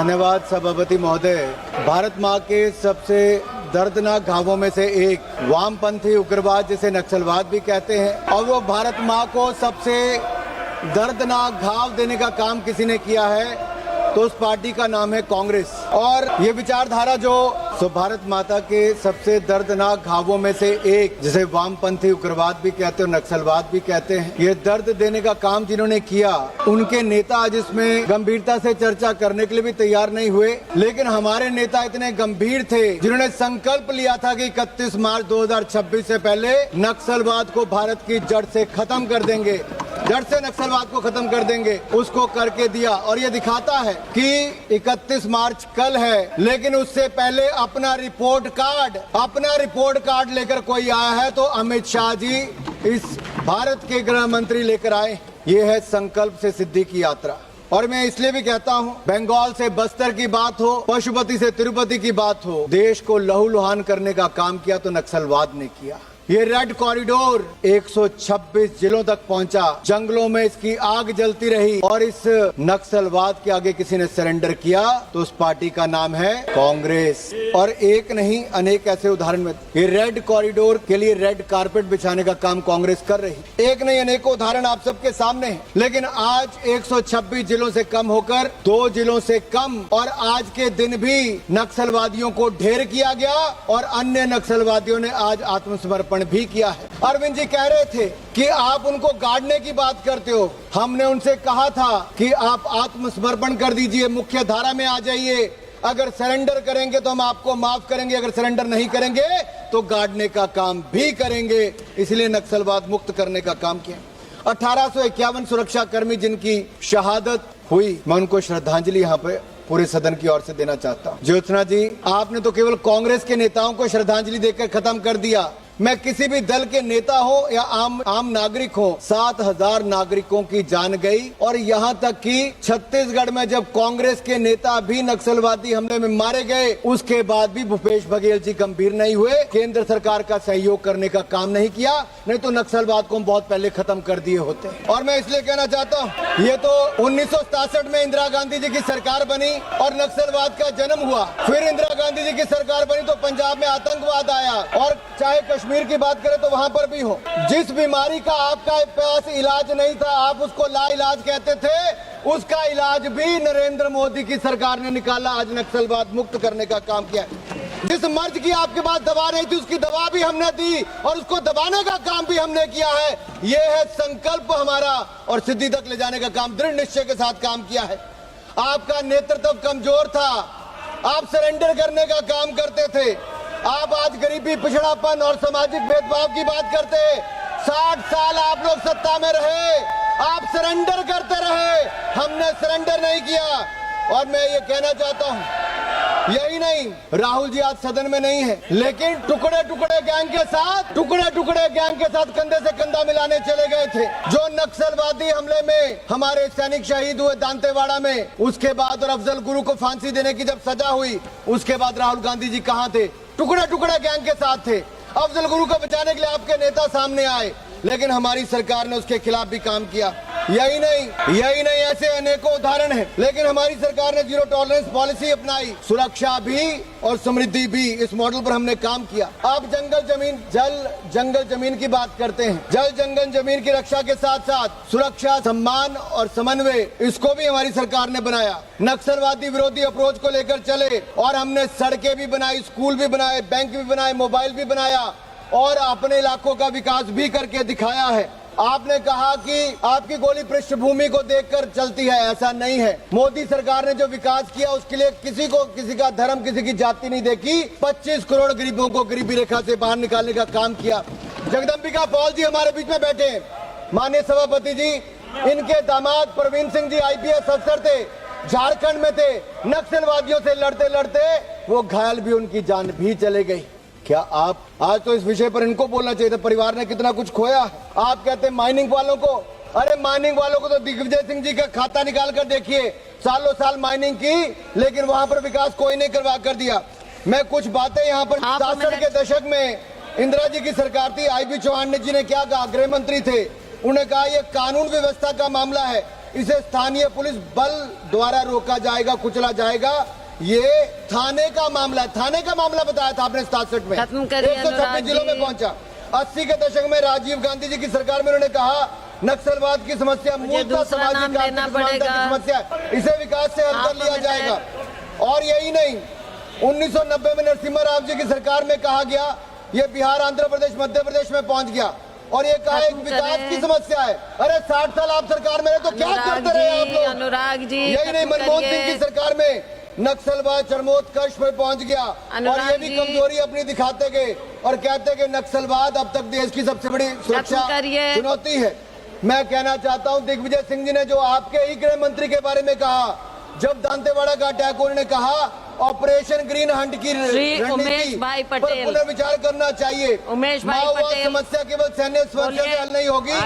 धन्यवाद सभापति महोदय। भारत माँ के सबसे दर्दनाक घावों में से एक वामपंथी उग्रवाद जिसे नक्सलवाद भी कहते हैं, और वो भारत माँ को सबसे दर्दनाक घाव देने का काम किसी ने किया है तो उस पार्टी का नाम है कांग्रेस। और ये विचारधारा जो भारत माता के सबसे दर्दनाक घावों में से एक जिसे वामपंथी उग्रवाद भी कहते हैं और नक्सलवाद भी कहते हैं, ये दर्द देने का काम जिन्होंने किया, उनके नेता आज इसमें गंभीरता से चर्चा करने के लिए भी तैयार नहीं हुए। लेकिन हमारे नेता इतने गंभीर थे जिन्होंने संकल्प लिया था कि 31 मार्च 2026 से पहले नक्सलवाद को भारत की जड़ से खत्म कर देंगे, जड़ से नक्सलवाद को खत्म कर देंगे। उसको करके दिया और ये दिखाता है कि 31 मार्च कल है, लेकिन उससे पहले अपना रिपोर्ट कार्ड लेकर कोई आया है तो अमित शाह जी इस भारत के गृह मंत्री लेकर आए। ये है संकल्प से सिद्धि की यात्रा। और मैं इसलिए भी कहता हूँ, बंगाल से बस्तर की बात हो, पशुपति से तिरुपति की बात हो, देश को लहूलुहान करने का काम किया तो नक्सलवाद ने किया। ये रेड कॉरिडोर 126 जिलों तक पहुंचा, जंगलों में इसकी आग जलती रही और इस नक्सलवाद के आगे किसी ने सरेंडर किया तो उस पार्टी का नाम है कांग्रेस। और एक नहीं अनेक ऐसे उदाहरण में ये रेड कॉरिडोर के लिए रेड कारपेट बिछाने का काम कांग्रेस कर रही। एक नहीं अनेकों उदाहरण आप सबके सामने हैं। लेकिन आज 126 जिलों से कम होकर 2 जिलों से कम, और आज के दिन भी नक्सलवादियों को ढेर किया गया और अन्य नक्सलवादियों ने आज आत्मसमर्पण भी किया है। अरविंद जी कह रहे थे कि आप उनको गाड़ने की बात करते हो। हमने उनसे कहा था कि आप आत्मसमर्पण कर दीजिए, मुख्य धारा में आ जाइए। अगर सरेंडर करेंगे तो हम आपको माफ करेंगे, अगर सरेंडर नहीं करेंगे तो गाड़ने का काम भी करेंगे। इसलिए नक्सलवाद मुक्त करने का काम किया। 1851 सुरक्षा कर्मी जिनकी शहादत हुई, मैं उनको श्रद्धांजलि यहाँ पे पूरे सदन की ओर से देना चाहता हूँ। ज्योत्सना जी, आपने तो केवल कांग्रेस के नेताओं को श्रद्धांजलि देकर खत्म कर दिया। मैं किसी भी दल के नेता हो या आम नागरिक हो, 7000 नागरिकों की जान गई। और यहाँ तक कि छत्तीसगढ़ में जब कांग्रेस के नेता भी नक्सलवादी हमले में मारे गए, उसके बाद भी भूपेश बघेल जी गंभीर नहीं हुए, केंद्र सरकार का सहयोग करने का काम नहीं किया, नहीं तो नक्सलवाद को हम बहुत पहले खत्म कर दिए होते। और मैं इसलिए कहना चाहता हूँ, ये तो 1967 में इंदिरा गांधी जी की सरकार बनी और नक्सलवाद का जन्म हुआ। फिर इंदिरा गांधी जी की सरकार बनी तो पंजाब में आतंकवाद आया, और चाहे कश्मीर की बात करें तो वहां पर भी हो। जिस बीमारी का आपका पास इलाज नहीं था, आप उसको ला इलाज कहते थे, उसका इलाज भी नरेंद्र मोदी की सरकार ने निकाला, आज नक्सलवाद मुक्त करने का काम किया। जिस मर्ज की आपके पास दवा नहीं थी, उसकी दवा भी हमने दी और उसको दबाने का काम भी हमने किया है। ये है संकल्प हमारा, और सिद्धि तक ले जाने का काम दृढ़ निश्चय के साथ काम किया है। आपका नेतृत्व कमजोर था, आप सरेंडर करने का काम करते थे। आप आज गरीबी, पिछड़ापन और सामाजिक भेदभाव की बात करते। 60 साल आप लोग सत्ता में रहे, आप सरेंडर करते रहे, हमने सरेंडर नहीं किया। और मैं ये कहना चाहता हूँ, यही नहीं, राहुल जी आज सदन में नहीं है, लेकिन टुकड़े टुकड़े गैंग के साथ कंधे से कंधा मिलाने चले गए थे। जो नक्सलवादी हमले में हमारे सैनिक शहीद हुए दांतेवाड़ा में, उसके बाद और अफजल गुरु को फांसी देने की जब सजा हुई, उसके बाद राहुल गांधी जी कहाँ थे? टुकड़े टुकड़े गैंग के साथ थे। अफजल गुरु को बचाने के लिए आपके नेता सामने आए, लेकिन हमारी सरकार ने उसके खिलाफ भी काम किया। यही नहीं ऐसे अनेकों उदाहरण हैं। लेकिन हमारी सरकार ने जीरो टॉलरेंस पॉलिसी अपनाई, सुरक्षा भी और समृद्धि भी, इस मॉडल पर हमने काम किया। अब जंगल जमीन की बात करते हैं। जल जंगल जमीन की रक्षा के साथ साथ सुरक्षा, सम्मान और समन्वय, इसको भी हमारी सरकार ने बनाया। नक्सलवादी विरोधी अप्रोच को लेकर चले और हमने सड़कें भी बनाई, स्कूल भी बनाए, बैंक भी बनाए, मोबाइल भी बनाया और अपने इलाकों का विकास भी करके दिखाया है। आपने कहा कि आपकी गोली पृष्ठभूमि को देखकर चलती है, ऐसा नहीं है। मोदी सरकार ने जो विकास किया उसके लिए किसी का धर्म, किसी की जाति नहीं देखी। 25 करोड़ गरीबों को गरीबी रेखा से बाहर निकालने का काम किया। जगदम्बिका पॉल जी हमारे बीच में बैठे हैं, माननीय सभापति जी, इनके दामाद प्रवीण सिंह जी IPS अफसर थे, झारखंड में थे। नक्सलवादियों से लड़ते लड़ते वो घायल भी, उनकी जान भी चले गई। क्या आप आज तो इस विषय पर इनको बोलना चाहिए था, परिवार ने कितना कुछ खोया। आप कहते हैं माइनिंग वालों को, अरे माइनिंग वालों को तो दिग्विजय सिंह जी का खाता निकाल कर देखिए, सालों साल माइनिंग की, लेकिन वहां पर विकास कोई नहीं करवा कर दिया। मैं कुछ बातें यहाँ पर 60 के दशक में इंदिरा जी की सरकार थी, IB चौहान जी ने क्या कहा, गृह मंत्री थे, उन्होंने कहा ये कानून व्यवस्था का मामला है, इसे स्थानीय पुलिस बल द्वारा रोका जाएगा, कुचला जाएगा। ये थाने का मामला, थाने का मामला बताया था आपने 67 में, खत्म करिए 126 जिलों में पहुंचा। 80 के दशक में राजीव गांधी जी की सरकार में उन्होंने कहा नक्सलवाद की समस्या मूलतः दूसरा नाम सामाजिक लेना आर्थिक समानता पड़ेगा। की समस्या है, इसे विकास से हल कर लिया आप जाएगा। और यही नहीं, 1990 में नरसिम्हा राव जी की सरकार में कहा गया, ये बिहार, आंध्र प्रदेश, मध्य प्रदेश में पहुंच गया और ये कहा एक विकास की समस्या है। अरे 60 साल आप सरकार में रहे तो क्या करते रहे आप लोग? अनुराग जी, यही नहीं, मनमोहन सिंह की सरकार में नक्सलवाद चरमोत्कर्ष पर पहुंच गया और ये भी कमजोरी अपनी दिखाते गए और कहते कि नक्सलवाद अब तक देश की सबसे बड़ी सुरक्षा चुनौती है। मैं कहना चाहता हूं, दिग्विजय सिंह जी ने जो आपके ही गृह मंत्री के बारे में कहा, जब दांतेवाड़ा का अटैक, उन्होंने कहा ऑपरेशन ग्रीन हंट की रणनीति पर पुनर्विचार करना चाहिए। उमेश भाई माओवाद पटेल, समस्या केवल सैन्य समस्या से हल नहीं होगी,